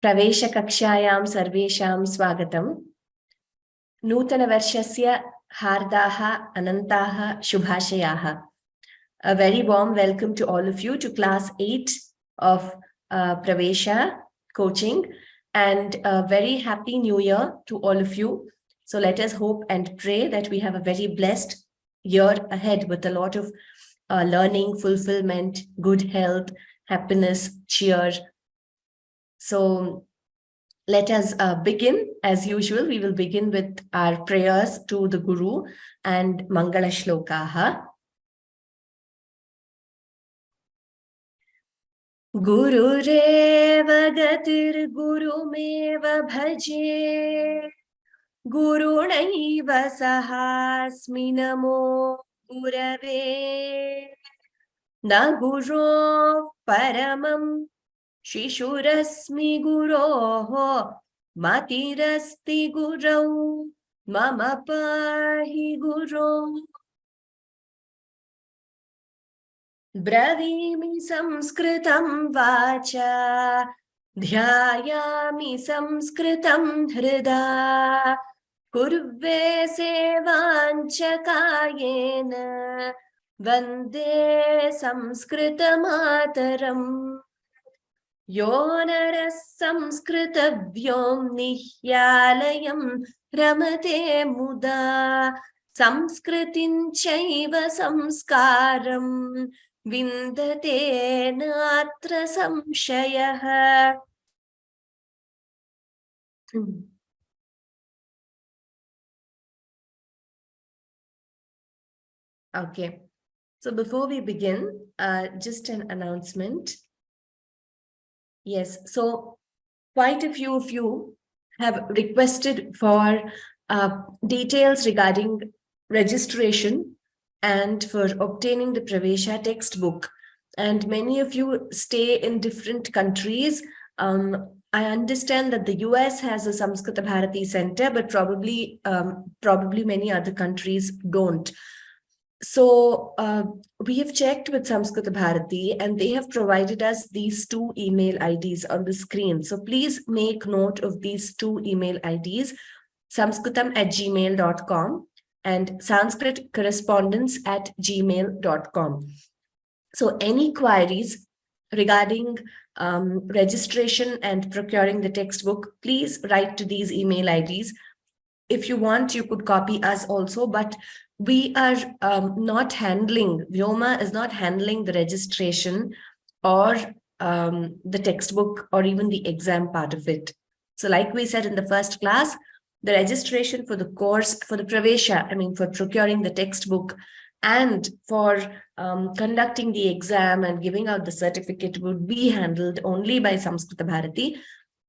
Pravesha kakshayam sarvesham swagatam. Nutana varshasya hardaha anantaha shubhashayaha. A very warm welcome to all of you to class 8 of Pravesha coaching, and a very happy new year to all of you. So let us hope and pray that we have a very blessed year ahead with a lot of learning, fulfillment, good health, happiness, cheer. So let us begin. As usual, we will begin with our prayers to the Guru and Mangala Shlokaha. Gurureva gatir gurumeva bhaje Gurunaiva sahasmi namo gurave Na guru paramam Shishurasmi guroho matirasti gurau mama pahi guru. Bravimi samskritam vacha dhyayami samskritam hrida kurve sevanchakayena vande samskrita mataram. Yonaras samskrita vyomnihyalayam ramate muda samskritin chaiva samskaram vindate natra samshayah. Okay, so before we begin, just an announcement. Yes, so quite a few of you have requested for details regarding registration and for obtaining the Pravesha textbook. And many of you stay in different countries. I understand that the US has a Samskritta Bharati Center, but probably many other countries don't. So we have checked with Samskritta Bharati and they have provided us these two email IDs on the screen. So please make note of these two email IDs, sanskritam@gmail.com and sanskritcorrespondence@gmail.com. So any queries regarding registration and procuring the textbook, please write to these email IDs. If you want, you could copy us also, but we are not handling, Vyoma is not handling the registration or the textbook or even the exam part of it. So like we said in the first class, the registration for the course, for the Pravesha, for procuring the textbook and for conducting the exam and giving out the certificate would be handled only by Samskrita Bharati.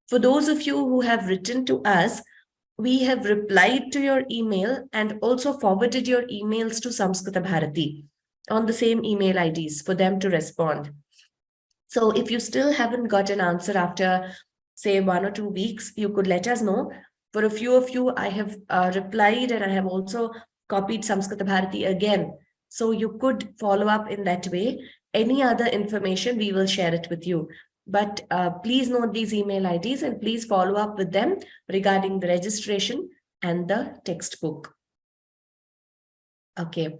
For those of you who have written to us, we have replied to your email and also forwarded your emails to Samskrita Bharati on the same email IDs for them to respond. So if you still haven't got an answer after, say, 1 or 2 weeks, you could let us know. For a few of you, I have replied and I have also copied Samskrita Bharati again. So you could follow up in that way. Any other information, we will share it with you. But please note these email IDs and please follow up with them regarding the registration and the textbook. Okay,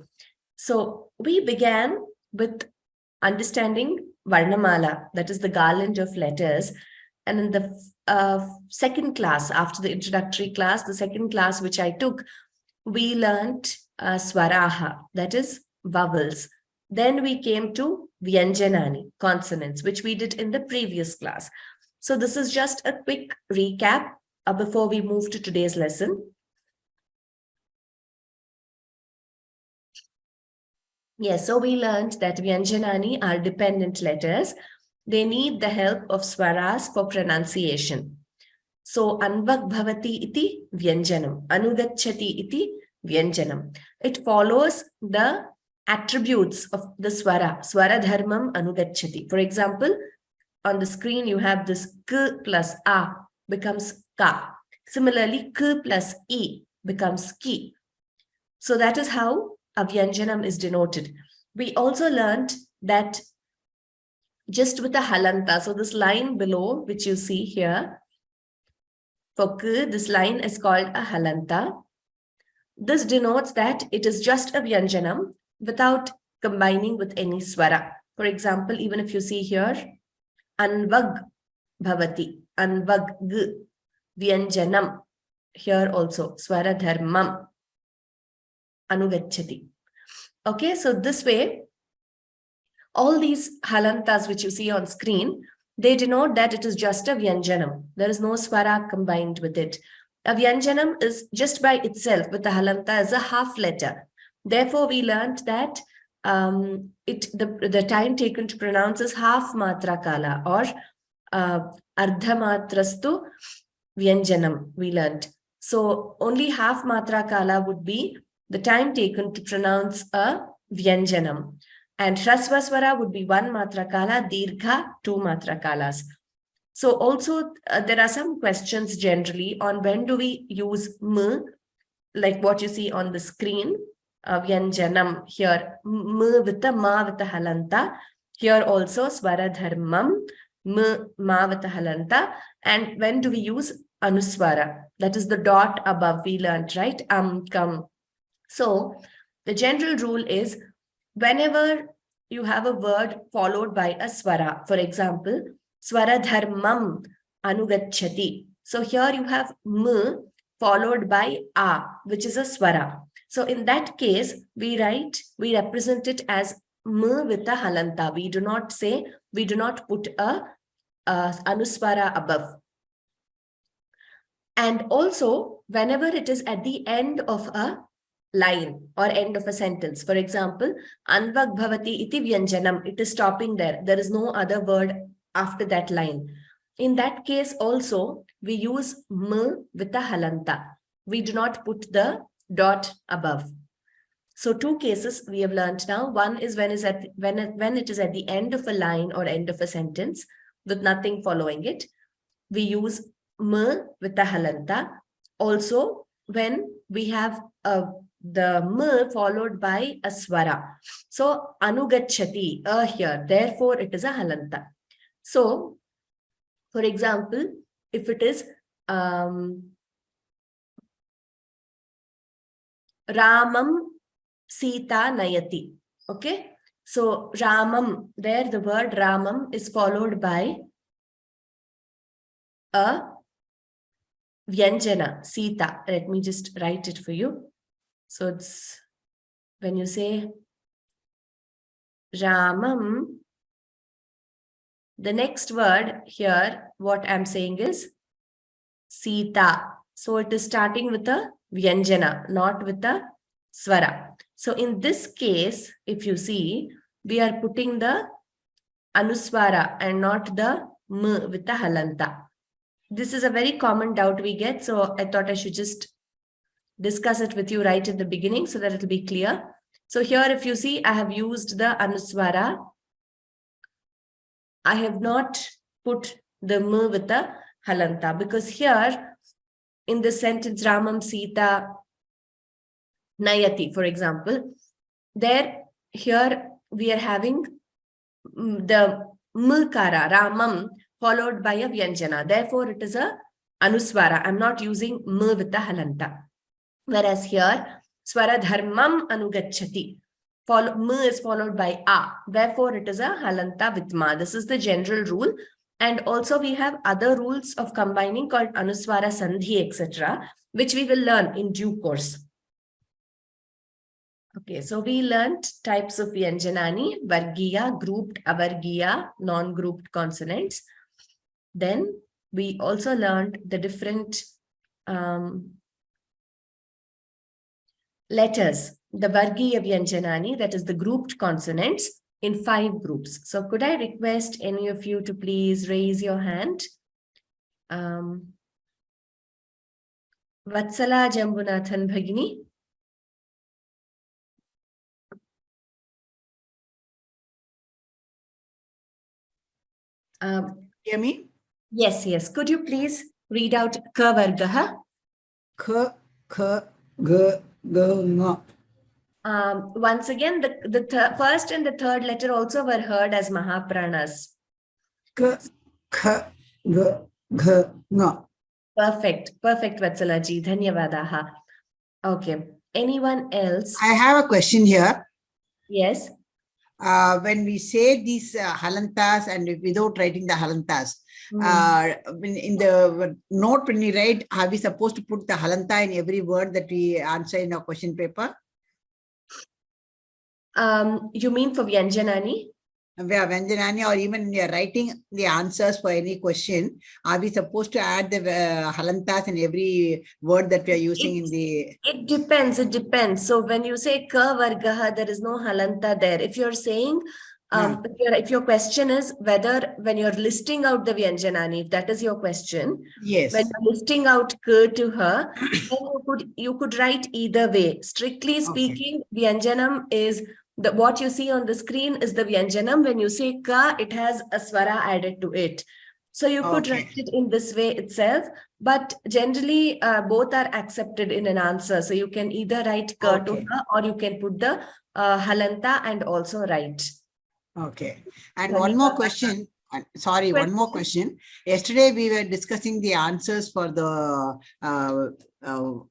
so we began with understanding Varnamala, that is the garland of letters. And in the second class, after the introductory class, the second class which I took, we learned Swaraha, that is vowels. Then we came to Vyanjanani, consonants, which we did in the previous class. So this is just a quick recap before we move to today's lesson. Yes, so we learned that Vyanjanani are dependent letters. They need the help of swaras for pronunciation. So Anvak Bhavati iti Vyanjanam, Anugacchati iti Vyanjanam. It follows the attributes of the swara, swara dharmam anugacchati. For example, on the screen you have this k plus a becomes ka. Similarly, k plus e becomes ki. So that is how a vyanjanam is denoted. We also learned that just with the halanta, so this line below which you see here, For K, this line is called a halanta. This denotes that it is just a vyanjanam without combining with any swara. For example, even if you see here, anvag bhavati, anvag g, vyanjanam. Here also, swara dharmam, anugachati. Okay, so this way, all these halantas which you see on screen, they denote that it is just a vyanjanam. There is no swara combined with it. A vyanjanam is just by itself with the halanta as a half letter. Therefore, we learned that the time taken to pronounce is half matra kala or ardha matrastu vyanjanam, we learned. So only half matra kala would be the time taken to pronounce a vyanjanam. And Hrasva Swara would be 1 matra kala, Dirgha 2 matra kalas. So also there are some questions generally on when do we use M, like what you see on the screen, Vyanjanam here, M with the Ma with the halanta. Here also Swara Dharmam, M, Ma with the halanta. And when do we use Anuswara? That is the dot above we learned, right? Come. So the general rule is whenever you have a word followed by a swara, for example, swara dharmam anugachati. So here you have m followed by a, which is a swara. So in that case, we represent it as m with a halanta. We do not put a anuswara above. And also, whenever it is at the end of a line or end of a sentence. For example, anvag bhavati iti vyanjanam. It is stopping there. There is no other word after that line. In that case also, we use m with the halanta. We do not put the dot above. So 2 cases we have learned now. One is when it is at the end of a line or end of a sentence with nothing following it. We use m with the halanta. Also, when we have the m followed by a swara. So anugachati, here, therefore it is a halanta. So, for example, if it is Ramam Sita Nayati. Okay. So Ramam, there the word Ramam is followed by a vyanjana, Sita. Let me just write it for you. So it's when you say Ramam, the next word here, what I'm saying is Sita. So it is starting with a vyanjana, not with a swara. So in this case, if you see, we are putting the anuswara and not the m with the halanta. This is a very common doubt we get. So I thought I should just discuss it with you right at the beginning so that it will be clear. So here, if you see, I have used the anuswara. I have not put the m with the halanta because here in the sentence Ramam Sita Nayati, for example, here we are having the mkara, Ramam, followed by a vyanjana. Therefore, it is a anuswara. I'm not using m with the halanta. Whereas here, swara dharmam anugachati. M is followed by a. Therefore, it is a halanta with ma. This is the general rule. And also we have other rules of combining called anuswara sandhi, etc., which we will learn in due course. Okay, so we learned types of vyanjanani, vargiya, grouped, avargiya, non-grouped consonants. Then we also learned the different letters, the vargiya vyanjanani, that is the grouped consonants, in 5 groups. So could I request any of you to please raise your hand? Vatsala Jambunathan Bhagini. Hear me? Yes. Could you please read out ka vargaha? K, k, g, g, ng. Once again, the first and the third letter also were heard as Mahapranas. K, k, g, g, ng. Perfect, Vatsalaji. Dhanyavadaha. Okay. Anyone else? I have a question here. Yes. When we say these halantas and without writing the halantas, in the note when we write, are we supposed to put the halanta in every word that we answer in our question paper? You mean for Vyanjanani? Vyanjanani, or even when we are writing the answers for any question, are we supposed to add the halantas in every word that we are using in the... It depends. It depends. So when you say ka vargaha, there is no halanta there. If you're saying, if your question is whether when you're listing out the Vyanjanani, if that is your question, yes, when you're listing out ka to her, then you could write either way. Strictly speaking, Vyanjanam is what you see on the screen is the Vyanjanam. When you say ka, it has a swara added to it. So you could write it in this way itself, but generally both are accepted in an answer. So you can either write ka to her or you can put the halanta and also write. Okay. And one more question. Sorry, one more question. Yesterday we were discussing the answers for the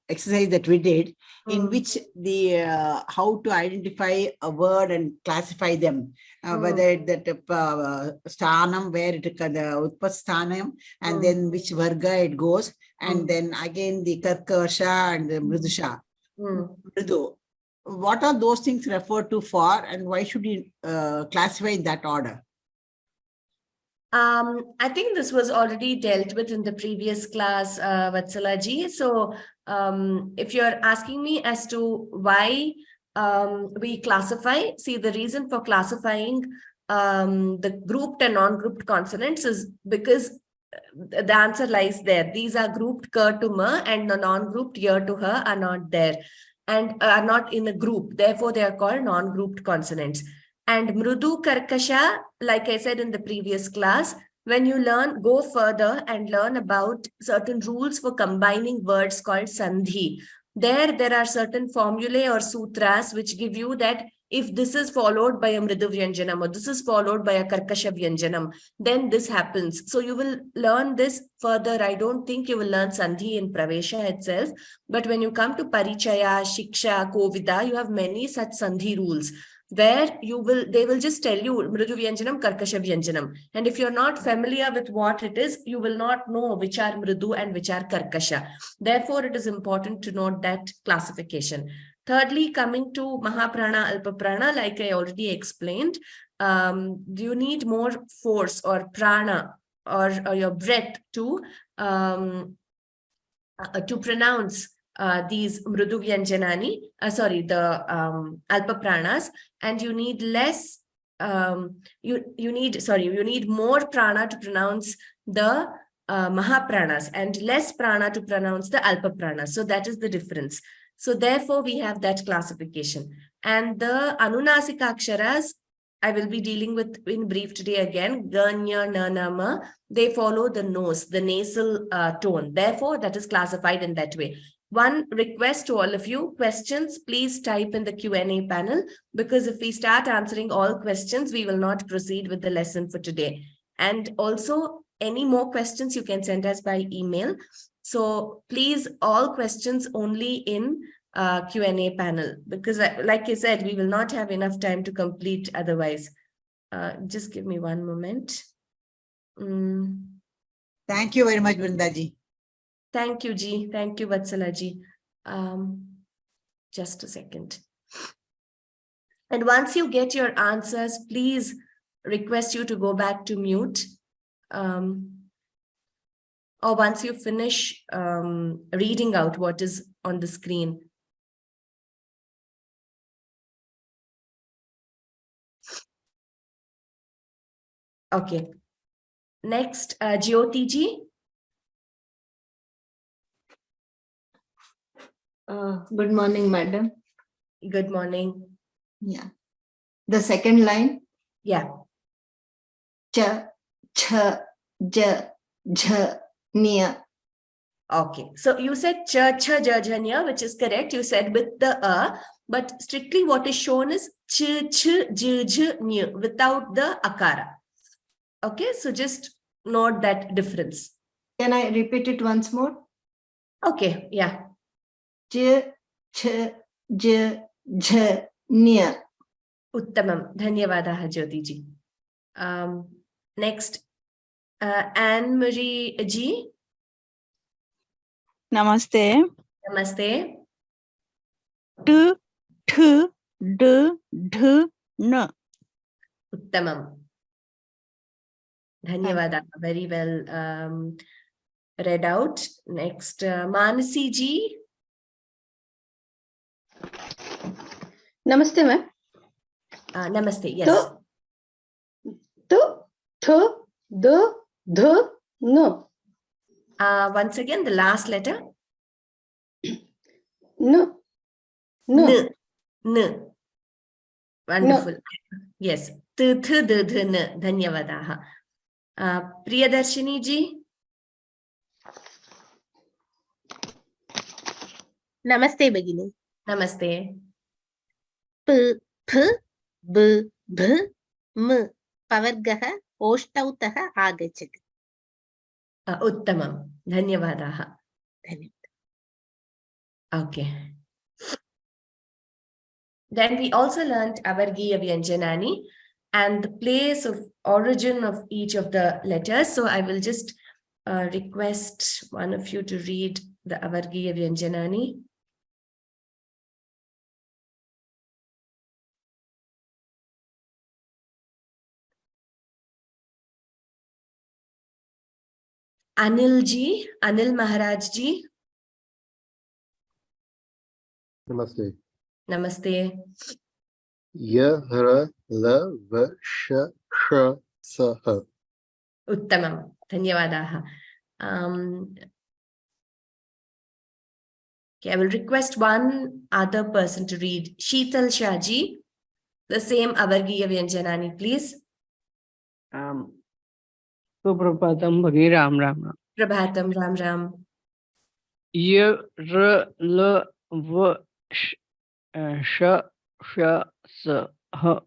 exercise that we did, in which the how to identify a word and classify them, whether that sthanam, where it the utpasthanam, and then which varga it goes, and then again the karkasha and the mridusha. Mridu. What are those things referred to for, and why should you classify in that order? I think this was already dealt with in the previous class, Vatsalaji. So if you're asking me as to why we classify, see, the reason for classifying the grouped and non-grouped consonants is because the answer lies there. These are grouped ka to ma, and the non-grouped ya to her are not there and are not in a group. Therefore, they are called non-grouped consonants. And mrudu karkasha, like I said in the previous class, when you go further and learn about certain rules for combining words called sandhi, there are certain formulae or sutras which give you that if this is followed by a mridu vyanjanam or this is followed by a karkasha vyanjanam, then this happens. So you will learn this further. I don't think you will learn sandhi in Pravesha itself, but when you come to Parichaya, Shiksha, Kovida, you have many such sandhi rules where they will just tell you mridu vyanjanam, karkasha vyanjanam. And if you're not familiar with what it is, you will not know which are mridu and which are karkasha. Therefore, it is important to note that classification. Thirdly, coming to Mahaprana, Alpaprana, like I already explained, you need more force or prana or your breath to pronounce these mrudu vyanjanani, the alpapranas, and you need less, you need more prana to pronounce the mahapranas and less prana to pronounce the alpapranas. So that is the difference. So therefore, we have that classification. And the anunasika aksharas, I will be dealing with in brief today again. Ganya, nanama, they follow the nose, the nasal tone. Therefore, that is classified in that way. One request to all of you, questions, please type in the Q&A panel, because if we start answering all questions, we will not proceed with the lesson for today. And also, any more questions you can send us by email. So please, all questions only in Q&A panel, because like I said, we will not have enough time to complete otherwise. Just give me one moment. Thank you very much, Brundaji. Thank you, Ji. Thank you, Vatsalaji. Just a second. And once you get your answers, please request you to go back to mute. Or once you finish reading out what is on the screen. Okay. Next, Jyoti ji. Good morning, madam. Good morning. Yeah. The second line. Yeah. Cha, cha, ja, jha, nya. Okay. So you said cha, cha, ja, jha, nya, which is correct. You said with the but strictly what is shown is ch, ch, j, j, nya, without the akara. Okay. So just note that difference. Can I repeat it once more? Okay, yeah. J, ch, j, jh, nya. Uttamam. Dhanyavadaha, Jyotiji. Next, Anne Marie G. Namaste. Namaste. T, th, d, dh, n. Uttamam. Dhanyavadaha. Very well read out. Next, Manasi G. Namaste, ma'am. Namaste. Yes. T, th, d, dh, n. Once again, the last letter. N. N. N. Wonderful. Yes. T, th, d, th, n. Dhanyavadaha. Priyadarshini Ji. Namaste, Bagini. Namaste. P, P, B, B, M. Pavargaha, Oshtautaha, Agachati. Uttamam. Dhanyavadaha. Okay. Then we also learned Avargiya Vyanjanani and the place of origin of each of the letters. So I will just request one of you to read the Avargiya Vyanjanani. Anil Ji, Anil Maharaj Ji. Namaste. Namaste. Ya, ra, la, va, sha, sha, sa, ha. Uttamam. Dhanyavadaha. Okay, I will request one other person to read. Sheetal Shah Ji, the same Avargiya Vyanjanani, please. Suprapatam Bhagi Ram Ram. Prabhatam Ram Ram. Y R L V Sh Sh S H.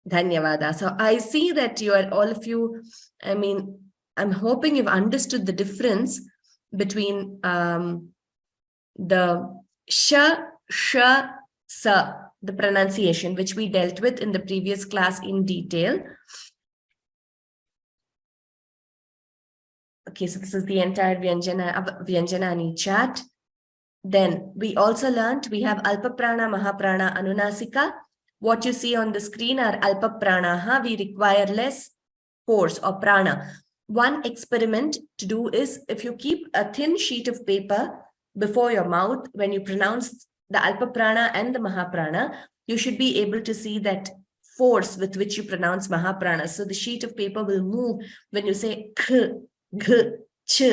Dhanyavada. So I see that you are all of you, I mean, I'm hoping you've understood the difference between the sh, sa, the pronunciation, which we dealt with in the previous class in detail. Okay, so this is the entire Vyanjanani chart. Then we also learned we have Alpa Prana, Mahaprana, Anunasika. What you see on the screen are Alpa Pranaha. We require less force or prana. One experiment to do is if you keep a thin sheet of paper before your mouth, when you pronounce the Alpa Prana and the Mahaprana, you should be able to see that force with which you pronounce Mahaprana. So the sheet of paper will move when you say k, g, ch,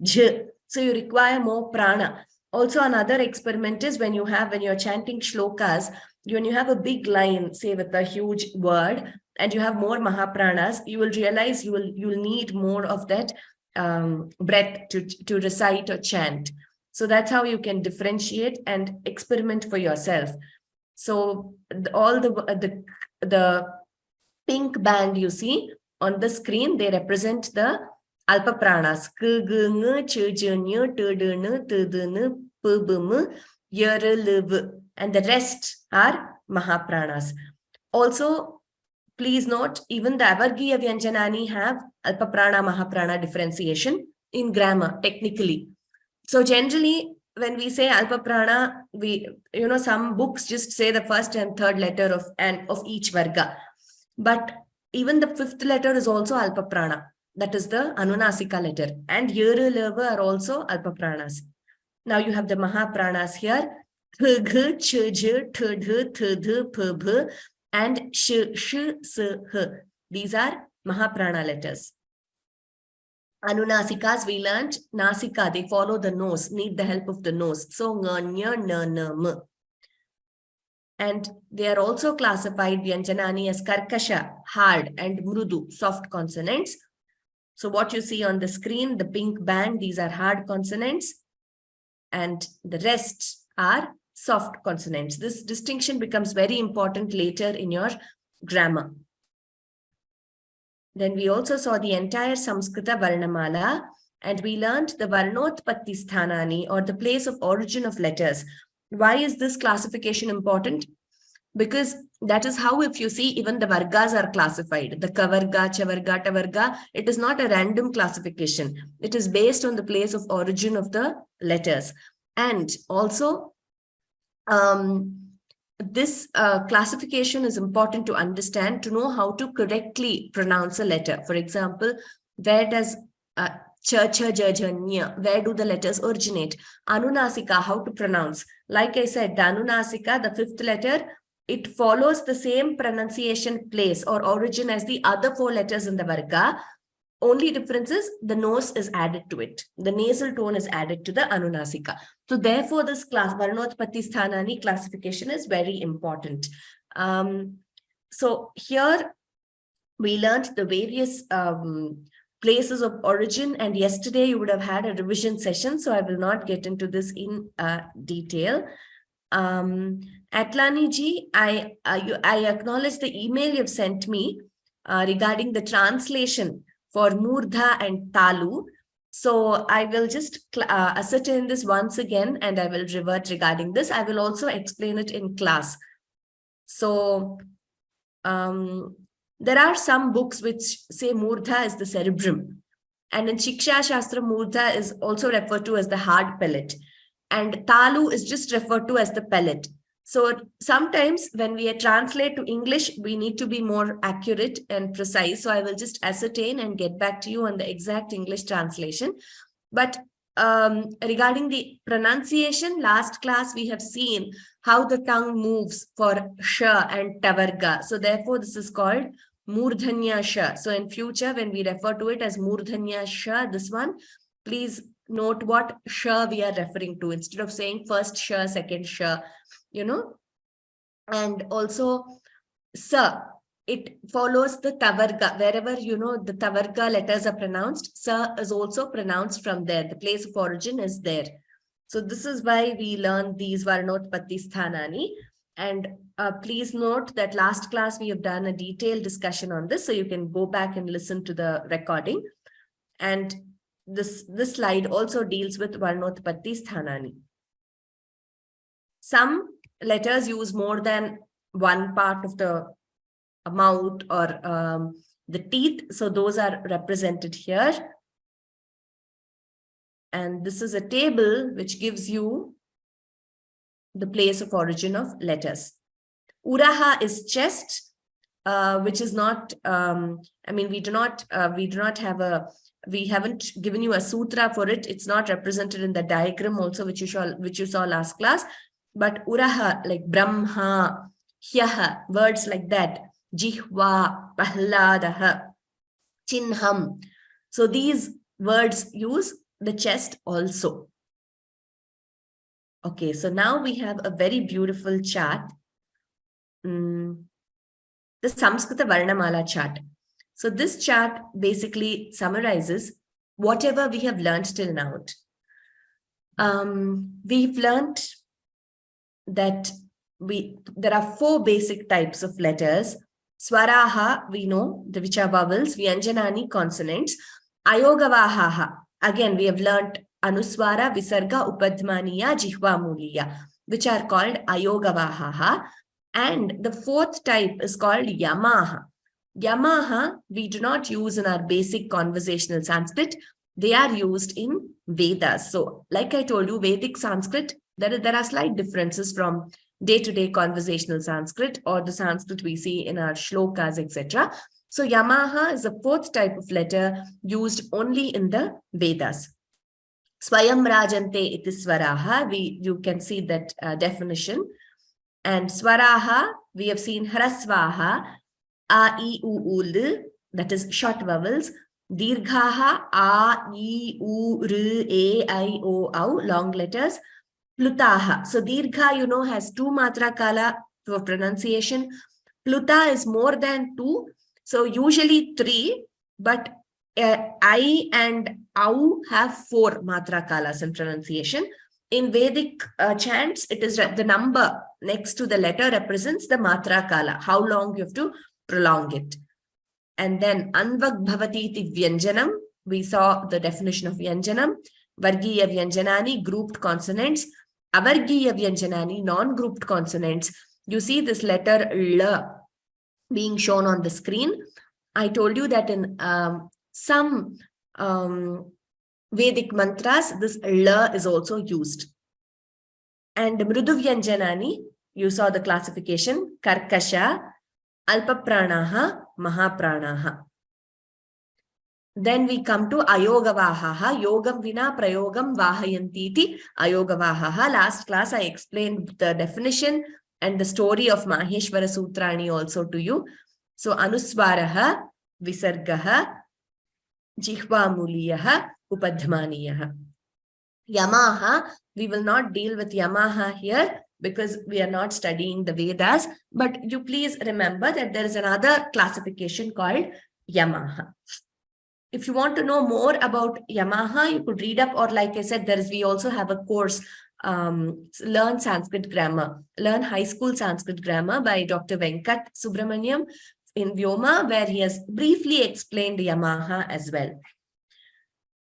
j. So you require more prana. Also, another experiment is when you're chanting shlokas, when you have a big line, say with a huge word, and you have more mahapranas, you will realize you will need more of that breath to recite or chant. So that's how you can differentiate and experiment for yourself. So all the pink band you see on the screen, they represent the Alpa Pranas. K, G, Ng, Ch, J, Ny, T, D, N, T, D, N, P, B, M, Y, R, L, V. And the rest are Mahapranas. Also, please note, even the Avargiya Vyanjanani have Alpa Prana, Mahaprana differentiation in grammar, technically. So generally, when we say Alpa Prana, some books just say the first and third letter of each Varga. But even the fifth letter is also Alpa Prana. That is the Anunasika letter. And Yera Leva are also Alpa Pranas. Now you have the Mahapranas here. Th, G, Ch, J, Th, Th, Th, Th, P, B, and Sh, Sh, S, H. These are Mahaprana letters. Anunasikas, we learned Nasika, they follow the nose, need the help of the nose. So, Ng, Ny, N, N, M. And they are also classified Vyanjanani as Karkasha, hard, and Mrudu, soft consonants. So what you see on the screen, the pink band, these are hard consonants, and the rest are soft consonants. This distinction becomes very important later in your grammar. Then we also saw the entire Samskrita Varnamala, and we learned the Varnotpatti Sthanani, or the place of origin of letters. Why is this classification important? Because that is how, if you see, even the vargas are classified. The kavarga, chavarga, tavarga, it is not a random classification. It is based on the place of origin of the letters. And also, this classification is important to understand, to know how to correctly pronounce a letter. For example, where does cha, cha, ja, ja, nya, where do the letters originate? Anunasika, how to pronounce? Like I said, the Anunasika, the fifth letter, it follows the same pronunciation place or origin as the other four letters in the varga. Only difference is the nose is added to it. The nasal tone is added to the Anunasika. So therefore, this class, Varnotpatti Sthanani classification is very important. So here we learned the various places of origin, and yesterday you would have had a revision session, so I will not get into this in detail. Atlani ji, I acknowledge the email you've sent me regarding the translation for Murdha and Talu. So I will just ascertain this once again, and I will revert regarding this. I will also explain it in class. So there are some books which say Murdha is the cerebrum. And in Shiksha Shastra, Murdha is also referred to as the hard pellet. And Talu is just referred to as the pellet. So sometimes when we translate to English, we need to be more accurate and precise. So I will just ascertain and get back to you on the exact English translation. But regarding the pronunciation, last class we have seen how the tongue moves for sh and tavarga. So therefore this is called Murdhanya sh. So in future, when we refer to it as Murdhanya sh, this one, please note what sh we are referring to, instead of saying first sh, second sh, you know. And also sa, it follows the tavarga. Wherever, you know, the tavarga letters are pronounced, sa is also pronounced from there. The place of origin is there. So this is why we learn these Varnotpatti Sthanani. And please note that last class we have done a detailed discussion on this, so you can go back and listen to the recording. And this slide also deals with Varnotpatti Sthanani. Some letters use more than one part of the mouth or the teeth, so those are represented here. And this is a table which gives you the place of origin of letters. Uraha is chest, which is not, I mean, we haven't given you a sutra for it. It's not represented in the diagram also, which you saw last class. But uraha, like Brahma, Hyaha, words like that, Jihva, Pahladaha, Chinham. So these words use the chest also. Okay, so now we have a very beautiful chart. The Samskrita Varnamala chart. So this chart basically summarizes whatever we have learned till now. We've learned that there are 4 basic types of letters. Swaraha, we know, which are vowels, Vyanjanani, consonants. Ayogavahaha, again, we have learned Anuswara, Visarga, Upadmaniya, Jihva Muliya, which are called Ayogavahaha. And the 4th type is called Yamaha. Yamaha, we do not use in our basic conversational Sanskrit. They are used in Vedas. So, like I told you, Vedic Sanskrit, there are slight differences from day-to-day conversational Sanskrit or the Sanskrit we see in our shlokas, etc. So, Yamaha is the 4th type of letter used only in the Vedas. Swayam Rajante iti swaraha, you can see that definition. And swaraha, we have seen hrasvaha, a, I, u, ul, that is short vowels. Dirghaha, a, I, u, r, a, I, o, au, long letters. Plutaha, so dirgha, you know, has 2 matra kala for pronunciation. Pluta is more than 2, so usually 3, but I and au have 4 matra kalas in pronunciation. In Vedic chants, it is the number next to the letter represents the matra kala, how long you have to prolong it. And then Anvag Bhavati iti Vyanjanam, we saw the definition of Vyanjanam, Vargiya Vyanjanani, grouped consonants, Avargiya Vyanjanani, non-grouped consonants. You see this letter L being shown on the screen. I told you that in some Vedic mantras, this L is also used. And Mrudu Vyanjanani, you saw the classification, Karkasha, Alpapranaha, Mahapranaha. Then we come to Ayogavahaha, Yogam Vina Prayogam Vahayantiti, Ayogavahaha. Last class I explained the definition and the story of Maheshwara Sutrani also to you. So Anuswaraha, Visargaha, Jihvamuliyaha, Upadhmaniyaha. Yamaha, we will not deal with Yamaha here because we are not studying the Vedas, but you please remember that there is another classification called Yamaha. If you want to know more about Yamaha, you could read up, or like I said, we also have a course, Learn Sanskrit Grammar, Learn High School Sanskrit Grammar by Dr. Venkat Subramaniam in Vyoma, where he has briefly explained Yamaha as well.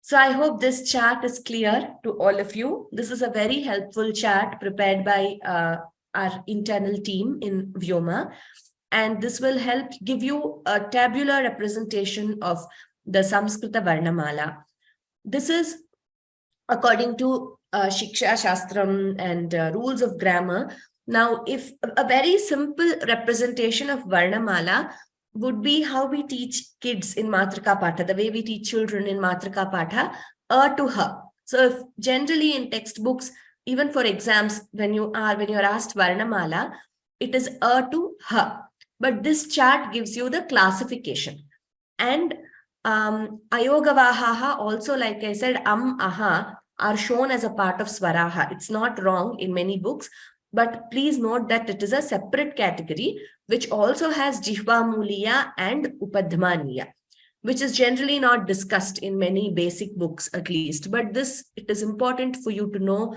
So I hope this chart is clear to all of you. This is a very helpful chart prepared by our internal team in Vyoma. And this will help give you a tabular representation of the Samskrita Varnamala. This is according to Shiksha Shastram and rules of grammar. Now, if a very simple representation of Varnamala would be how we teach kids in Matrika Patha, the way we teach children in Matrika Patha, A to Ha. So if generally in textbooks, even for exams, when you're asked Varnamala, it is A to Ha. But this chart gives you the classification. And Ayogavahaha also, like I said, Aha are shown as a part of Swaraha. It's not wrong in many books, but please note that it is a separate category which also has Jihvamuliya and Upadhmaniya, which is generally not discussed in many basic books at least. But it is important for you to know,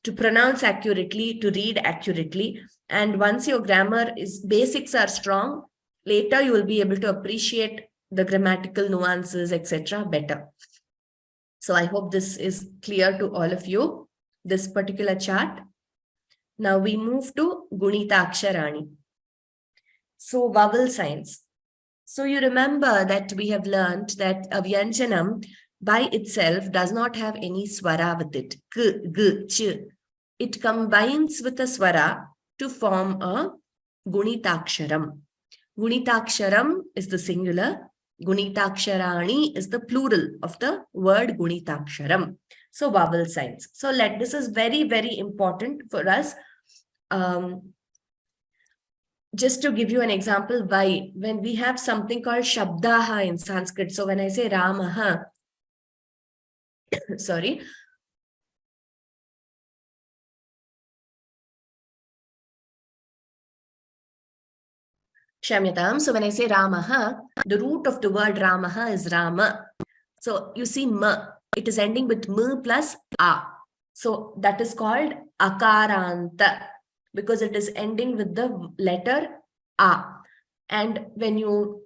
to pronounce accurately, to read accurately. And once your basics are strong, later you will be able to appreciate the grammatical nuances, etc. better. So I hope this is clear to all of you, this particular chart. Now we move to Gunitaksarani. So vowel signs. So you remember that we have learned that a Vyanjanam by itself does not have any swara with it. K, G, Ch. It combines with a swara to form a Gunitaksharam. Gunitaksharam is the singular. Gunitaksarani is the plural of the word Gunitaksharam. So vowel signs. So this is very, very important for us. Just to give you an example, why, when we have something called Shabdaha in Sanskrit. So when I say Ramaha, sorry. Shamyatam. So when I say Ramaha, the root of the word Ramaha is Rama. So you see Ma, it is ending with M plus A. So that is called Akaranta because it is ending with the letter A. And when you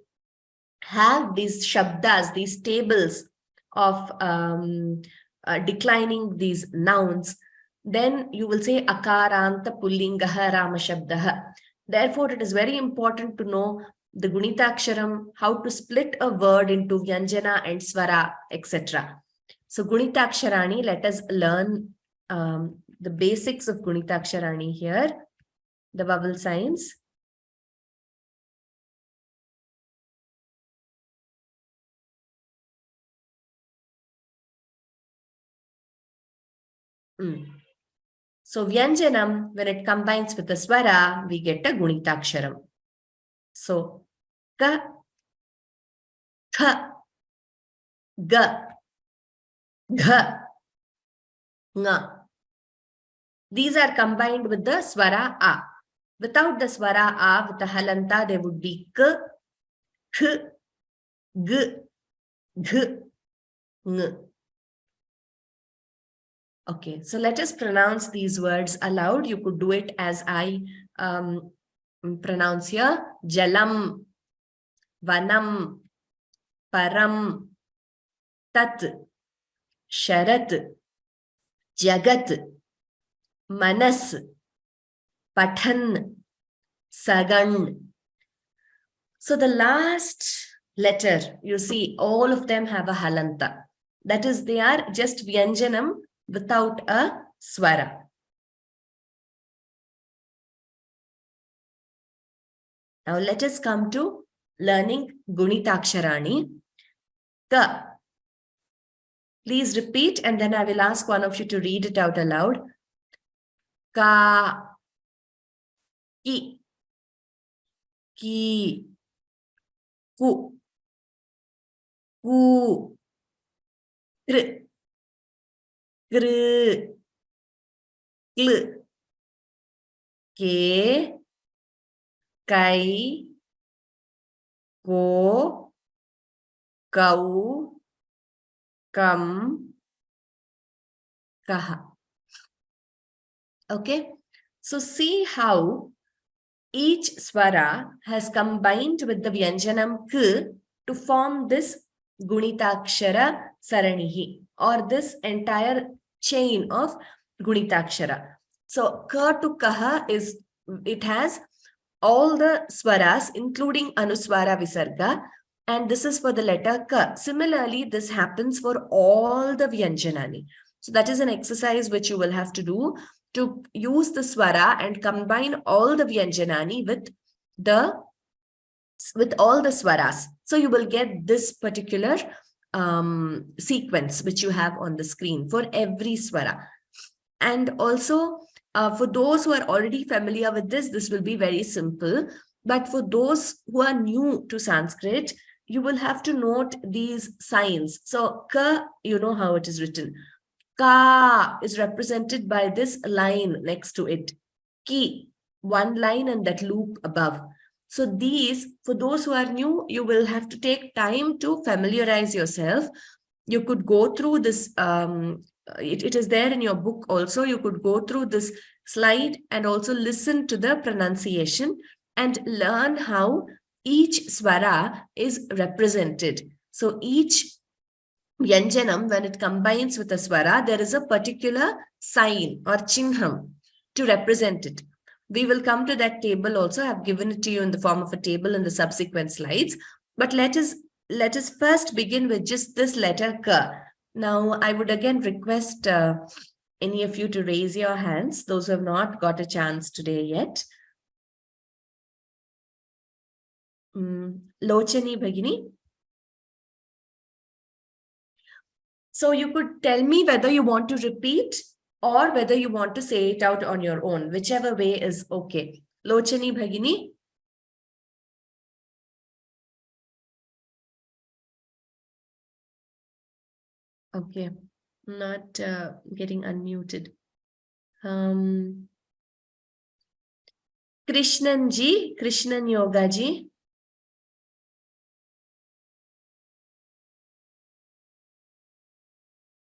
have these Shabdas, these tables of declining these nouns, then you will say Akaranta Pullingaha Rama Shabdaha. Therefore, it is very important to know the Gunitaksharam, how to split a word into Vyanjana and Swara, etc. So Gunitaksharani, let us learn the basics of Gunitaksharani here, the vowel signs. So Vyanjanam, when it combines with the Swara, we get a Gunitaksharam. So Ka, Kha, Ga, Gha, Nga. These are combined with the Swara A. Without the Swara A, with the Halanta, there would be K, K, G, Gh, Ng. Okay, so let us pronounce these words aloud. You could do it as I pronounce here. Jalam, Vanam, Param, tat, sharat, jagat, manas, pathan, sagan. So the last letter, you see, all of them have a halanta. That is, they are just vyanjanam without a swara. Now let us come to learning Gunitaksarani. Ka. Please repeat, and then I will ask one of you to read it out aloud. Ka, ki, ki, ku, ku, kr, kr, kl, ke, kai, ko, kau, kam, kaha. Okay, so see how each swara has combined with the vyanjanam k to form this Gunitaksara Saranihi, or this entire chain of Gunitaksara. So ka to kaha is, it has all the swaras including anuswara visarga, and this is for the letter ka. Similarly, this happens for all the vyanjanani. So that is an exercise which you will have to do, to use the swara and combine all the vyanjanani with all the swaras. So you will get this particular sequence which you have on the screen for every swara. And also for those who are already familiar with this, this will be very simple. But for those who are new to Sanskrit, you will have to note these signs. So ka, you know how it is written. Ka is represented by this line next to it. Ki, one line and that loop above. So these, for those who are new, you will have to take time to familiarize yourself. You could go through this, it is there in your book also. You could go through this slide and also listen to the pronunciation and learn how each swara is represented. So each vyanjanam, when it combines with a swara, there is a particular sign or chinham to represent it. We will come to that table also. I have given it to you in the form of a table in the subsequent slides. But let us first begin with just this letter ka. Now, I would again request any of you to raise your hands, those who have not got a chance today yet. Lochani Bhagini. So you could tell me whether you want to repeat or whether you want to say it out on your own, whichever way is okay. Lochani Bhagini. Okay, not getting unmuted. Krishnan ji, Krishnan Yoga ji.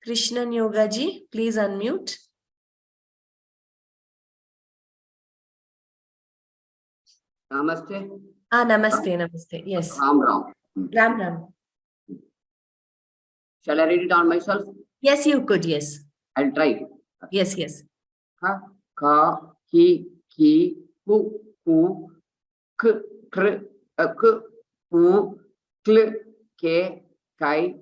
Krishnan Yoga ji, please unmute. Namaste. Namaste, namaste. Yes. Ram Ram. Ram Ram. Shall I read it on myself? Yes, you could. Yes. I'll try. Yes, yes. Ka, ka, ki, ku, ku, k, kr, k, ku, kl, ke, kai,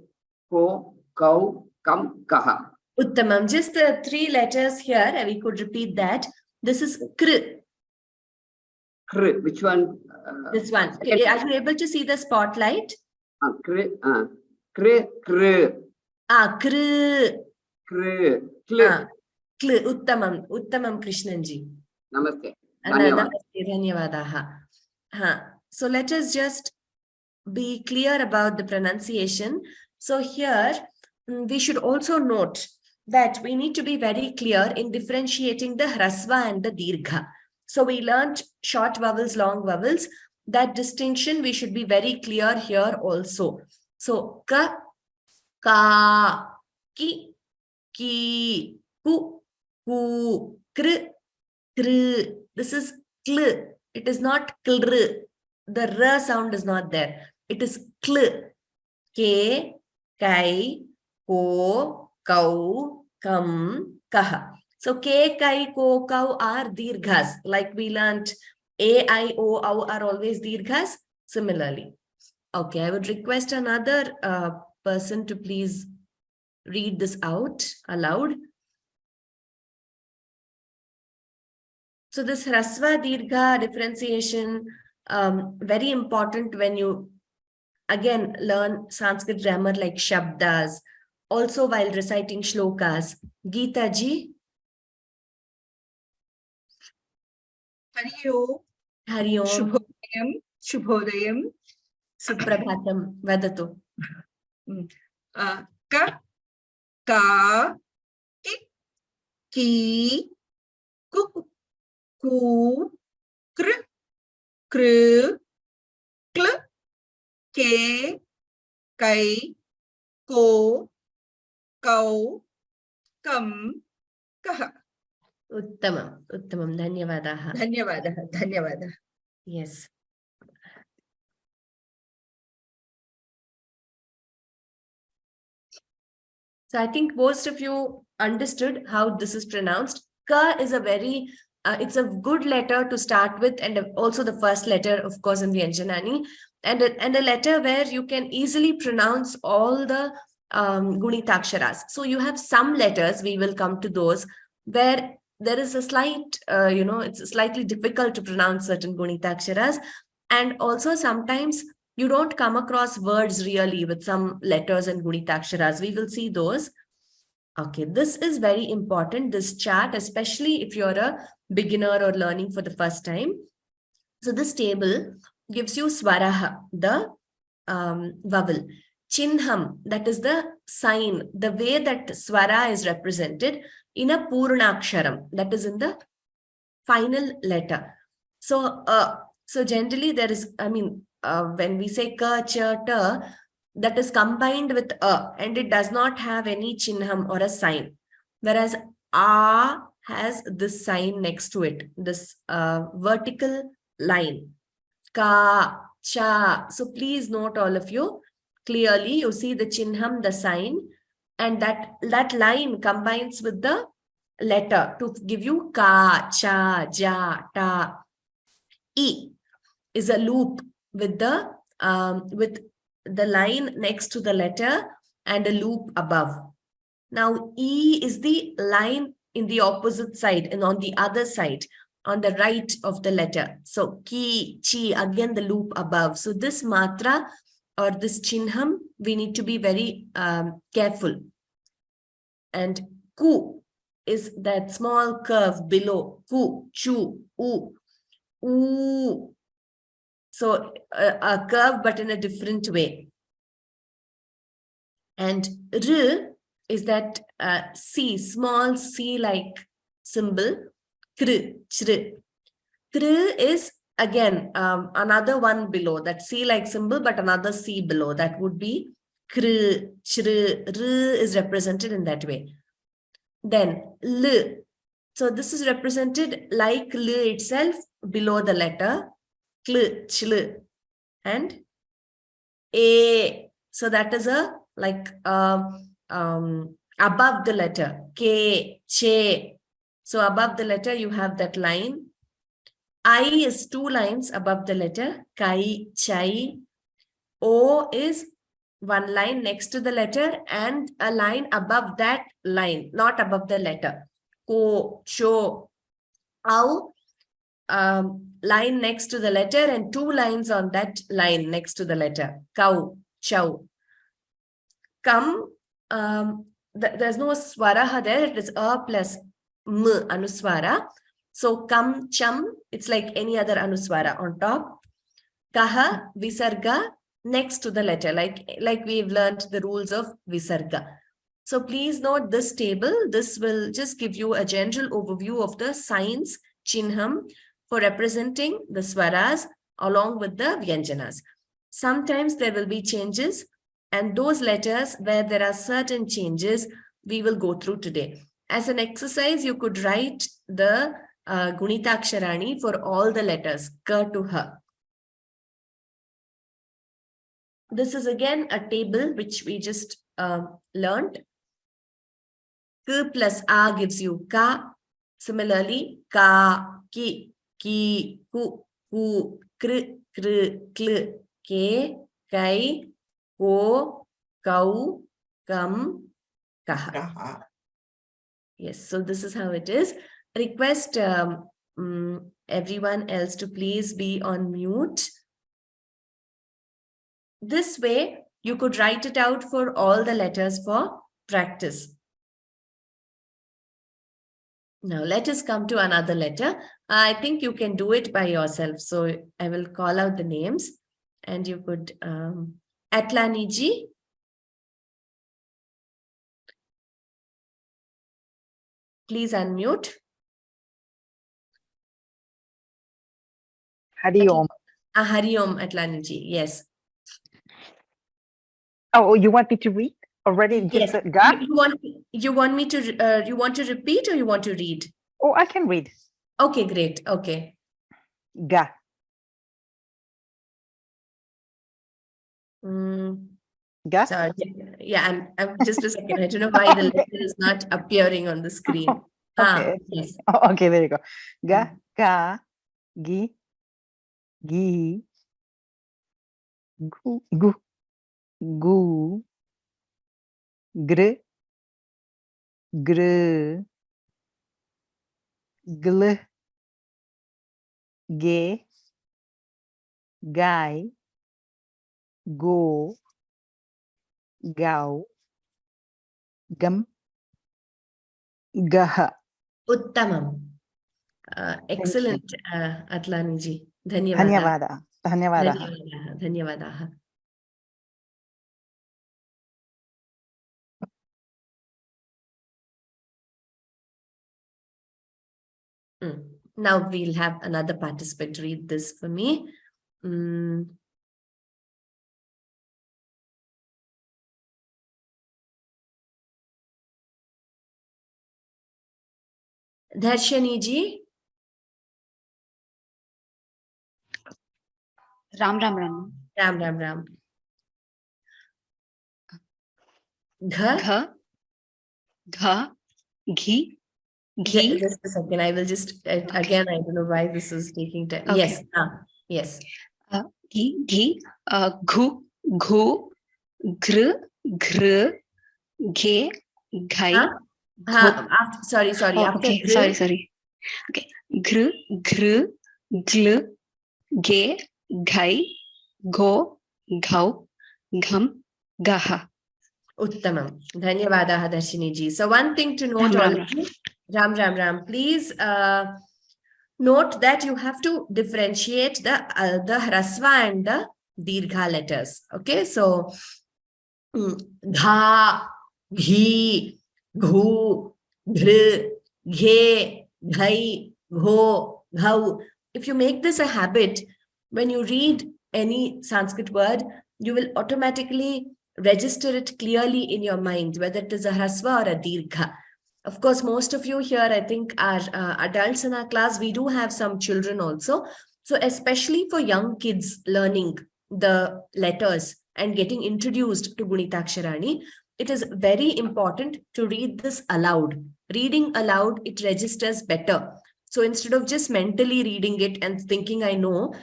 ko, kau, kam, kaha. Uttamam. Just the three letters here, we could repeat that. This is kr. Kr, which one? This one. Are you able to see the spotlight? Kr, kr, kr. Kr. Kr, kl. Kl. Uttamam. Uttamam Krishnanji. Namaste. Namaste. Dhanyavadaha. So let us just be clear about the pronunciation. So here we should also note that we need to be very clear in differentiating the hrasva and the dirgha. So we learned short vowels, long vowels. That distinction we should be very clear here also. So ka, ka, ki, ki, ku, ku, kr, kr. This is kl. It is not klr. The r sound is not there. It is kl. Ke, kai, ko, kau, kam, kaha. So ke, kai, ko, kau are dirghas. Like we learned, a, I, o, au are always dirghas. Similarly. Okay, I would request another person to please read this out aloud. So this Hrasva Dirgha differentiation, very important when you again learn Sanskrit grammar like Shabdas, also while reciting shlokas. Geeta ji. Hari Om. Hari Om. Shubhodayam. Shubhodayam. Suprabhatam. Vadatu. Ka, ka, ik, ki, ku, ku, kr, kr, kl, ke, kai, ko, kau, kam, kaha. Uttamam. Uttamam. Dhanyavadaha. Dhanyavadah. Dhanyavadah. Yes. So I think most of you understood how this is pronounced. Ka is a very, it's a good letter to start with, and also the first letter, of course, in Vyanjanani, and a letter where you can easily pronounce all the Gunitaksharas. So you have some letters, we will come to those, where there is a slight, it's slightly difficult to pronounce certain Gunitaksharas. And also sometimes you don't come across words really with some letters and Gunitaksharas. We will see those. Okay, this is very important, this chart, especially if you're a beginner or learning for the first time. So this table gives you swaraha, the vowel. Chinham, that is the sign, the way that swara is represented in a purnaksharam, that is in the final letter. So, so generally there is, when we say ka, cha, ta, that is combined with a, and it does not have any chinham or a sign. Whereas a has this sign next to it, this vertical line. Ka, cha. So please note, all of you, clearly you see the chinham, the sign, and that line combines with the letter to give you ka, cha, ja, ta. E is a loop with the line next to the letter and a loop above. Now E is the line in the opposite side and on the other side, on the right of the letter. So ki, chi, again the loop above. So this matra or this chinham, we need to be very careful. And ku is that small curve below. Ku, chu, u, oo. So a curve, but in a different way. And r is that C, small C-like symbol. Kr, chr. Kr is again another one below, that C-like symbol, but another C below. That would be kr, chr. R is represented in that way. Then l. So this is represented like l itself below the letter. Kl, chl. And a. So that is a like above the letter. K, che. So above the letter you have that line. I is 2 lines above the letter. Kai, chai. O is 1 line next to the letter and a line above that line, not above the letter. Ko, cho. Au, line next to the letter and 2 lines on that line next to the letter. Kau, chow. Kam, there's no swaraha there. It is a plus m anuswara. So kam, cham, it's like any other anuswara on top. Kaha, visarga, next to the letter, like we've learned the rules of visarga. So please note this table. This will just give you a general overview of the signs, chinham, for representing the swaras along with the vyanjanas. Sometimes there will be changes, and those letters where there are certain changes, we will go through today. As an exercise, you could write the Gunitaksarani for all the letters, ka to ha. This is again a table which we just learned. K plus A gives you ka. Similarly, ka, ki, ku, kr, kl, ke, kai, ko, kau, kam, kaha. Kaha. Yes, so this is how it is. Request everyone else to please be on mute. This way, you could write it out for all the letters for practice. Now, let us come to another letter. I think you can do it by yourself. So I will call out the names and you could, Atlani ji. Please unmute. Hari Om. Hari Om, Atlani ji. Yes. Oh, you want me to read already? Just Yes. Ga? You want me to you want to repeat or you want to read? Oh, I can read. Okay, great. Okay. Ga. Ga? Sorry. Yeah, I'm just a second. I don't know why the letter is not appearing on the screen. Okay. Yes. Oh, okay, there you go. Ga, ga, gi, gi, gu, gu, gu, gr, gr, gl, ge, gai, go, gau, gam, gaha. Uttamam. Excellent, Atlani ji. Dhanyavada. Dhanyavada. Dhanyavada. Dhanyavada. Now we'll have another participant read this for me. Dharshani ji. Ram. Ram. Gha. Gha. Ghi. Ghee. Just a second. I will just again. I don't know why this is taking time. Okay. Yes. Yes. Ghee. Ghee. Ghu. Ghu. Gr. Gr. Ghe. Ghai. Sorry. Oh, After okay. gr, Sorry. Okay. Gr. Gr. Gl. Ge. Ghai. Go. Ghau. Gham. Gaha. Uttamam. Dhanyavada, Dharshini ji. So one thing to note, all of you. Ram. Please note that you have to differentiate the hrasva and the dirgha letters. Okay, so dha, ghi, ghu, dhr, ghe, ghai, gho, ghau. If you make this a habit, when you read any Sanskrit word, you will automatically register it clearly in your mind, whether it is a hrasva or a dirgha. Of course, most of you here, I think, are adults in our class. We do have some children also. So especially for young kids learning the letters and getting introduced to Gunitaksarani, it is very important to read this aloud. Reading aloud, it registers better. So instead of just mentally reading it and thinking I know,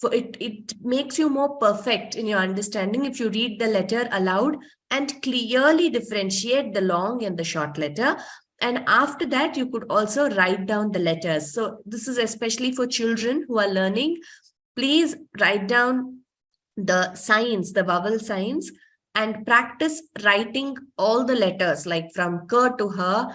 it makes you more perfect in your understanding if you read the letter aloud and clearly differentiate the long and the short letter. And after that, you could also write down the letters. So this is especially for children who are learning. Please write down the signs, the vowel signs, and practice writing all the letters, like from K to H,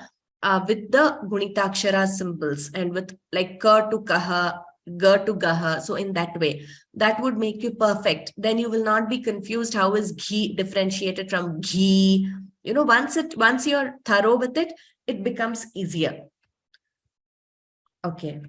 with the Gunitakshara symbols, and with like K to Kaha, G to Gaha. So in that way, that would make you perfect. Then you will not be confused. How is ghee differentiated from ghee? You know, once you're thorough with it, it becomes easier. Okay.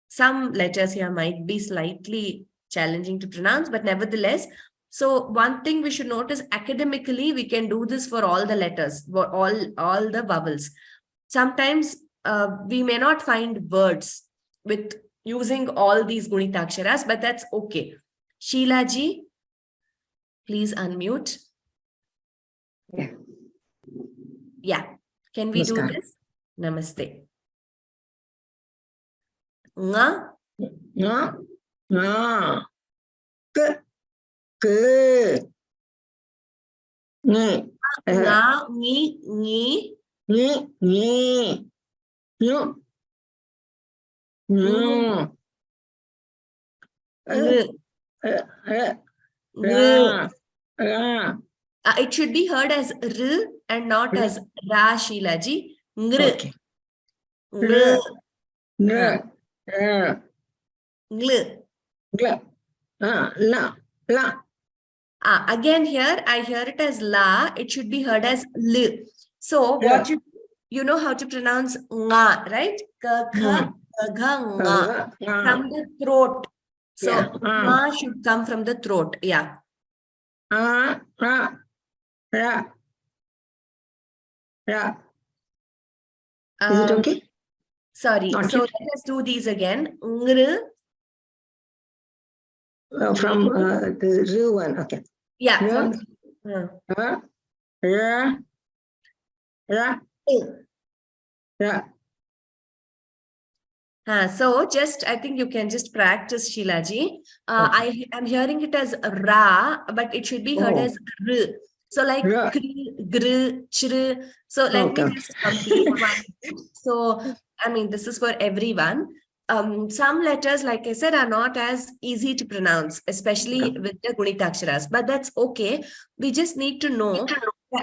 Some letters here might be slightly challenging to pronounce, but nevertheless, so one thing we should notice, academically, we can do this for all the letters, for all the vowels. Sometimes we may not find words with using all these Gunitaksharas, but that's okay. Sheila ji. Please unmute. Yeah. Yeah. Can we do Namaskar. this? Namaste. Nga. Nga, nga, k, k, ni, Nga, ni, ni. ni, nu, nu, Ng. Ng. ra. It should be heard as r and not as ra, Sheilaji. Ngr. Okay. Ngr. N, Ngl. gla, la, la. Again here, I hear it as la. It should be heard as l. So what you know how to pronounce nga, right? Ka, kha, ga, gha, nga. From the throat. So nga should come from the throat. Yeah. Ra, ra, ra. Is it okay? Sorry. Not So yet. let us do these again. Ngr. From the real one. Okay. Yeah. Yeah. From, Ra, ra, ra. So just, I think you can just practice, Sheilaji. I am hearing it as ra, but it should be heard as r. So like kr, gr, chr. So let me just complete one. So, I mean, this is for everyone. Some letters, like I said, are not as easy to pronounce, especially with the Gunitaksharas, but that's okay. We just need to know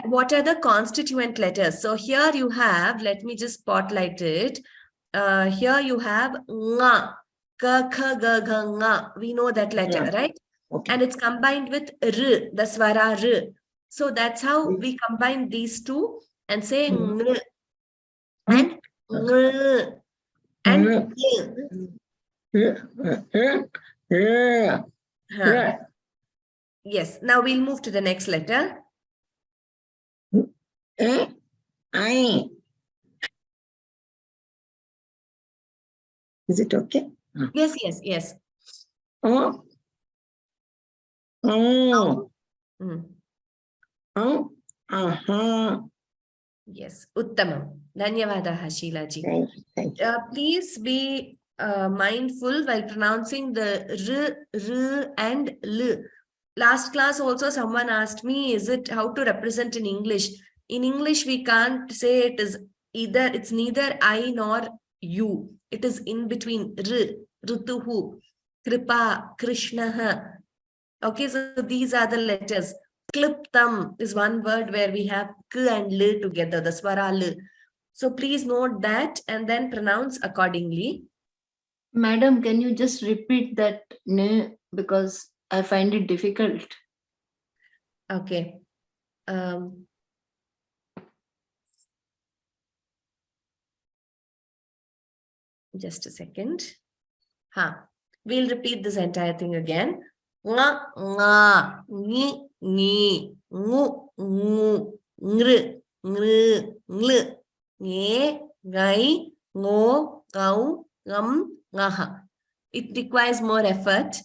what are the constituent letters. So here you have, let me just spotlight it. Here you have nga, ka, kha, ga, gha, nga. We know that letter, right? Okay. And it's combined with r, the swara r. So that's how we combine these two and say ng and ng and yes. Now we'll move to the next letter. I. Is it okay? Yes, yes, yes. Oh. Yes, Uttamam. Dhanyavadaha, Sheilaji. Thank you. Please be mindful while pronouncing the r, and l. Last class also someone asked me, is it how to represent in English? In English, we can't say it is either, it's neither I nor you. It is in between r, rutuhu, kripa, krishnaha. Okay, so these are the letters. Kliptam is one word where we have k and l together, the swara l. So please note that and then pronounce accordingly. Madam, can you just repeat that ne, because I find it difficult. Okay. Just a second. We'll repeat this entire thing again. Nga, nga, ni, ni, ngu, ngu, ngr, ngr, ngl, nge, gai, ngo, gau, gam, ngaha. It requires more effort,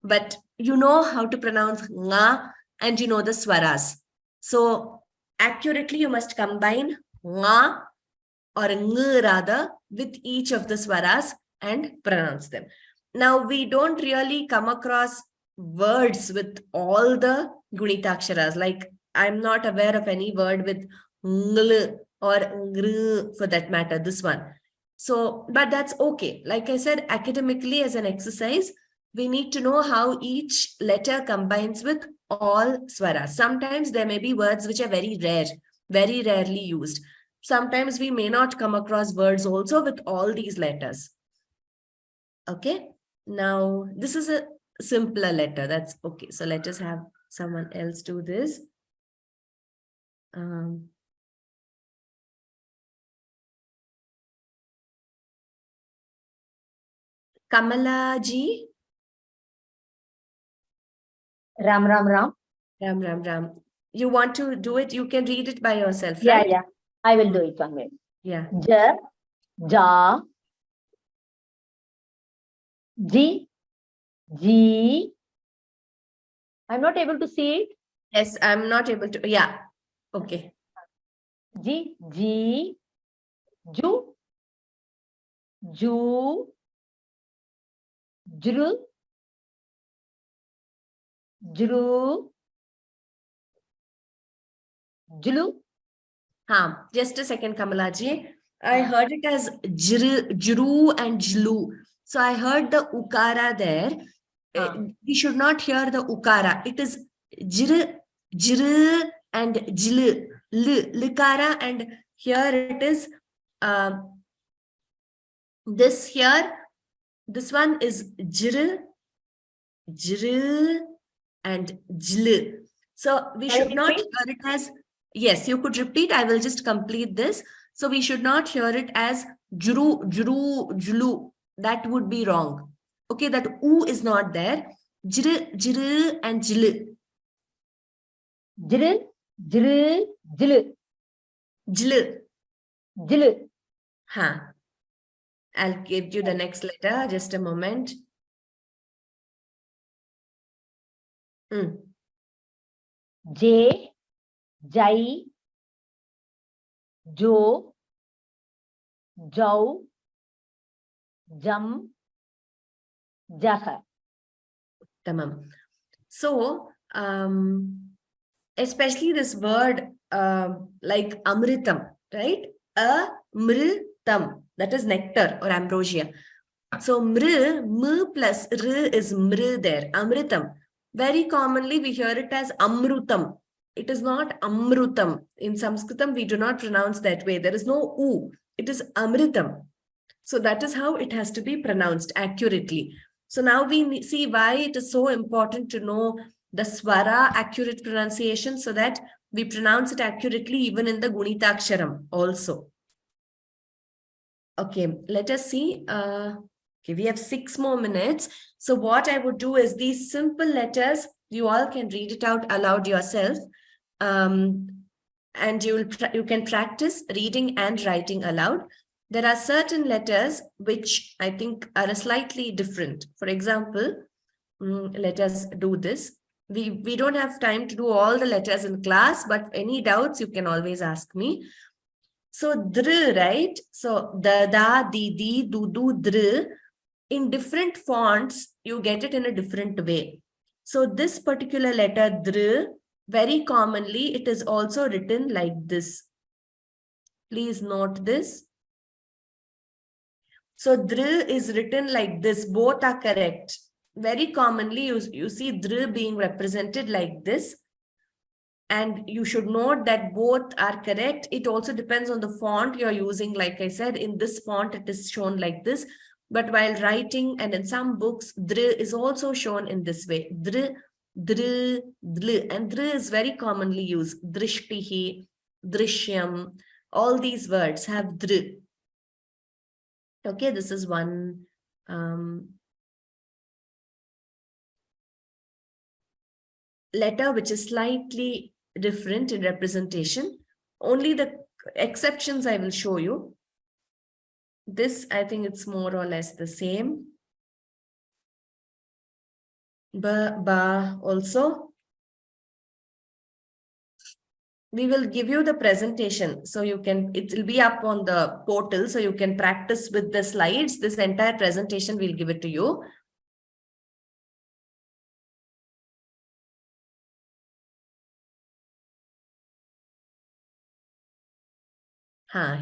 but you know how to pronounce nga and you know the swaras. So accurately, you must combine nga or ng rather with each of the swaras and pronounce them. Now, we don't really come across words with all the Gunitaksharas. Like, I'm not aware of any word with ngl or ngr for that matter, this one. So, but that's okay. Like I said, academically as an exercise, we need to know how each letter combines with all swaras. Sometimes there may be words which are very rare, very rarely used. Sometimes we may not come across words also with all these letters. Okay. Now, this is a simpler letter. That's okay. So let us have someone else do this. Kamala ji. Ram, Ram, Ram. Ram, Ram, Ram. You want to do it? You can read it by yourself, Yeah, right? yeah. I will do it one minute. Yeah. Ja, ja, ji, ji, I'm not able to see it. Yes, I'm not able to. Yeah. Okay. G, G, Ju, Ju, Jru, Jru, Jlu. Just a second, Kamalaji. I heard it as jru and jlu. So I heard the ukara there. We should not hear the ukara. It is jr, and jl, likara, and here it is this here. This one is jr, and jl. So we should not hear it as, yes, you could repeat. I will just complete this. So we should not hear it as jru, jlu. That would be wrong. Okay, that u is not there. Jr, and jl. Jr, jr, jl. Jl. Jl. I'll give you the next letter. Just a moment. J, Jai, Jo, Jau, Jam, Jaha. Tamam. So, especially this word like amritam, right? Amritam, that is nectar or ambrosia. So, m plus r is mr there, amritam. Very commonly, we hear it as amrutam. It is not amrutam. In Sanskritam, we do not pronounce that way. There is no u. It is amritam. So that is how it has to be pronounced accurately. So now we see why it is so important to know the swara accurate pronunciation so that we pronounce it accurately even in the Gunitaksharam also. Okay, let us see. Okay, we have 6 more minutes. So what I would do is these simple letters, you all can read it out aloud yourself. And you can practice reading and writing aloud. There are certain letters which I think are slightly different. For example, let us do this. We don't have time to do all the letters in class, but any doubts you can always ask me. So dr, right? So da, di, du, dr. In different fonts, you get it in a different way. So this particular letter dr, very commonly, it is also written like this. Please note this. So dr is written like this. Both are correct. Very commonly, you see dr being represented like this. And you should note that both are correct. It also depends on the font you're using. Like I said, in this font, it is shown like this. But while writing and in some books, dr is also shown in this way. Dr, dl. And dr is very commonly used. Drishtihi, drishyam. All these words have dr. Okay, this is one letter which is slightly different in representation. Only the exceptions I will show you. This, I think it's more or less the same. Ba also. We will give you the presentation. So you can, it will be up on the portal. So you can practice with the slides. This entire presentation, we'll give it to you.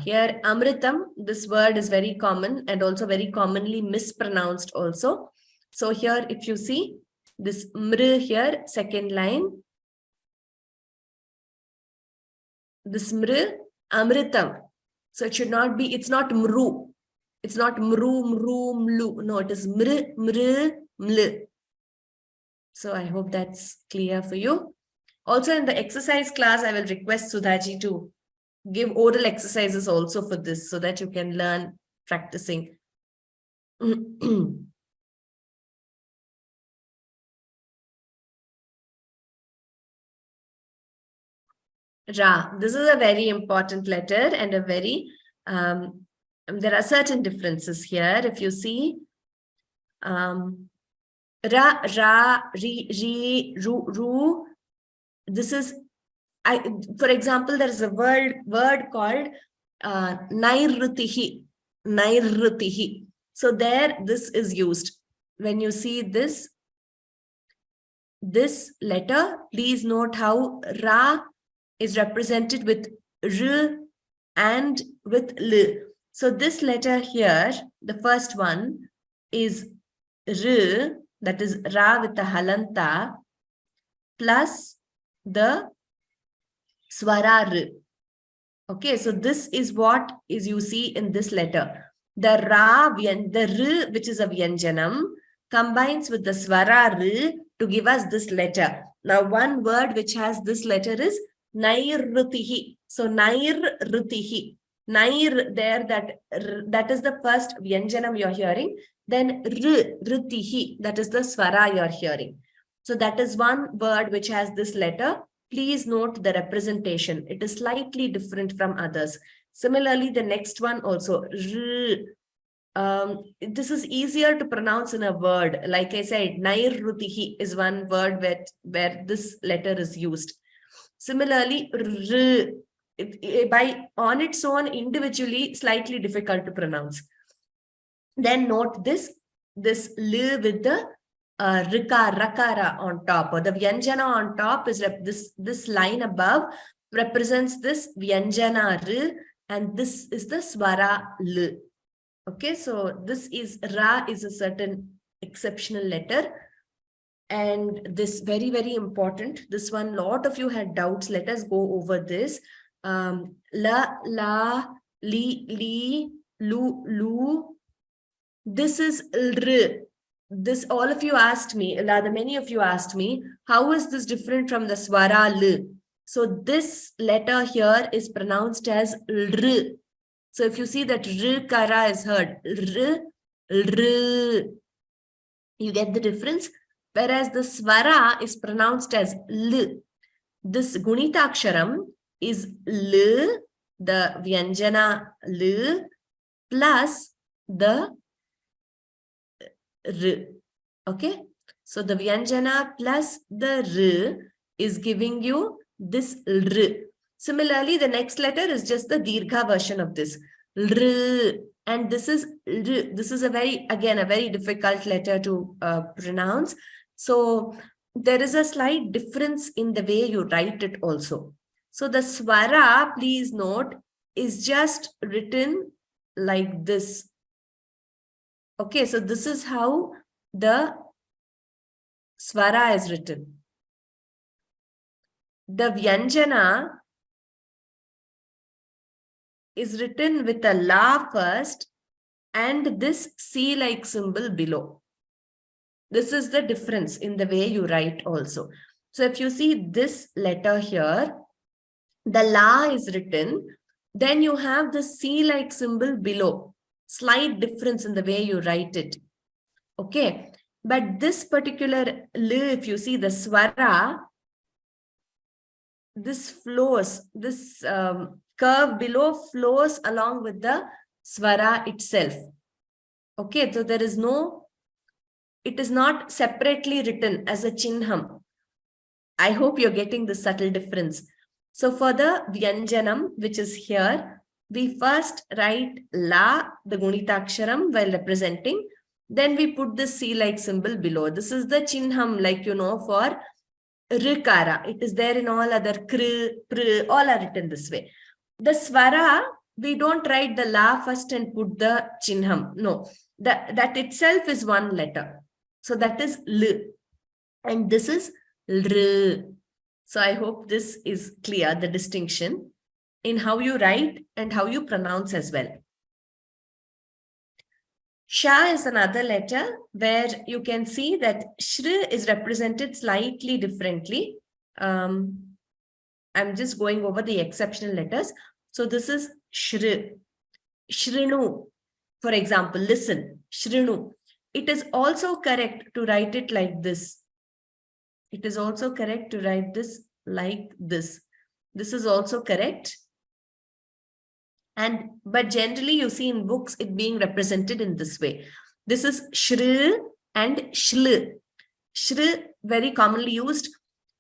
Here, amritam, this word is very common and also very commonly mispronounced also. So here, if you see this mr here, second line, this mr, amritam. So it should not be, it's not mru. It's not mru, mlu. No, it is mr, ml. So I hope that's clear for you. Also in the exercise class, I will request Sudhaji to give oral exercises also for this so that you can learn practicing. Ra, this is a very important letter and a very, there are certain differences here. If you see, Ra, ra, ri, ri, ru, ru. This is, for example, there is a word called nairrutihi. Nairrutihi. So there, this is used. When you see this letter, please note how ra is represented with r and with l. So this letter here, the first one is r, that is ra with the halanta, plus the swara r. Okay, so this is what is you see in this letter. The ra, the r, which is a vyanjanam, combines with the swara r to give us this letter. Now, one word which has this letter is nairrutihi. So nairrutihi. Nair, there, that is the first vyanjanam you're hearing. Then rutihi, that is the swara you're hearing. So that is one word which has this letter. Please note the representation. It is slightly different from others. Similarly, the next one also, this is easier to pronounce in a word. Like I said, nairrutihi is one word where this letter is used. Similarly, on its own, individually, slightly difficult to pronounce. Then note this li with the rakara on top, or the vyanjana on top is this line above represents this vyanjana r, and this is the swara l. Okay, so this is ra is a certain exceptional letter, and this very, very important. This one, lot of you had doubts. Let us go over this. La, li, lu, lu. This is r. This, all of you asked me, many of you asked me, how is this different from the swara l? So this letter here is pronounced as r. So if you see that r kara is heard, r, you get the difference. Whereas the swara is pronounced as l. This Gunitaksharam is l, the vyanjana l, plus the r. Okay, so the vyanjana plus the r is giving you this r. Similarly, the next letter is just the dirgha version of this r, and this is r. This is a very difficult letter to pronounce. So there is a slight difference in the way you write it also. So the swara, please note, is just written like this. Okay, so this is how the swara is written. The vyanjana is written with a la first and this C-like symbol below. This is the difference in the way you write also. So if you see this letter here, the la is written, then you have the C-like symbol below. Slight difference in the way you write it. Okay, but this particular l, if you see the swara, this flows, this curve below flows along with the swara itself. Okay, so there is no, it is not separately written as a chinham. I hope you're getting the subtle difference. So for the vyanjanam, which is here, we first write la, the Gunitaksharam, while representing. Then we put the C-like symbol below. This is the chinham, like you know, for rikara. It is there in all other kr, pr, all are written this way. The swara, we don't write the la first and put the chinham. No, that itself is one letter. So that is l. And this is r. So I hope this is clear, the distinction in how you write and how you pronounce as well. Sha is another letter where you can see that shri is represented slightly differently. I'm just going over the exceptional letters. So this is shri. Shrinu, for example, listen, shrinu. It is also correct to write it like this. It is also correct to write this like this. This is also correct. But generally you see in books it being represented in this way. This is shri and shl. Shri, very commonly used.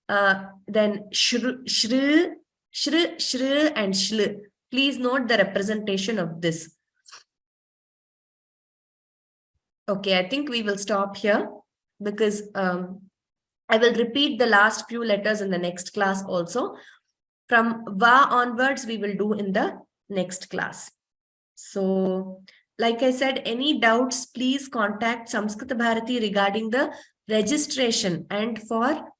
Then shru, shru, shru, shru, and shl. Please note the representation of this. Okay, I think we will stop here because I will repeat the last few letters in the next class also. From Va onwards, we will do in the next class. So, like I said, any doubts, please contact Samskrit Bharati regarding the registration and for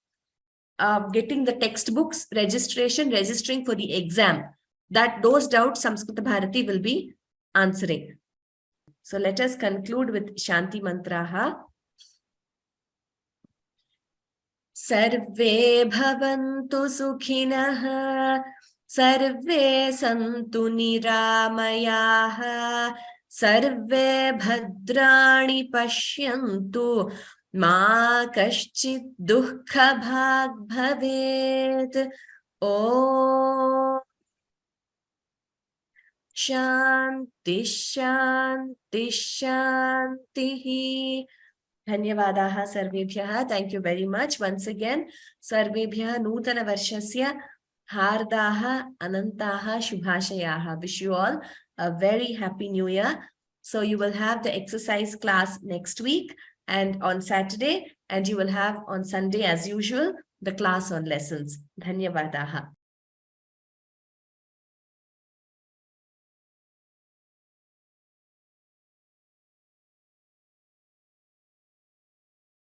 getting the textbooks, registering for the exam. Those doubts Samskrit Bharati will be answering. So let us conclude with Shanti Mantraha. Sarve bhavantu sukhinah, sarve santu niramayaha, sarve bhadrani pashyantu, ma kaschit dukkha bhag bhavet. Om Shanti Shanti Shanti. Dhanyavadaha sarvebhyah. Thank you very much. Once again, sarvebhyah nutana varshasya hardaha anantaha shubhashayaha. Wish you all a very happy new year. So you will have the exercise class next week and on Saturday, and you will have on Sunday as usual the class on lessons. Dhanyavadaha.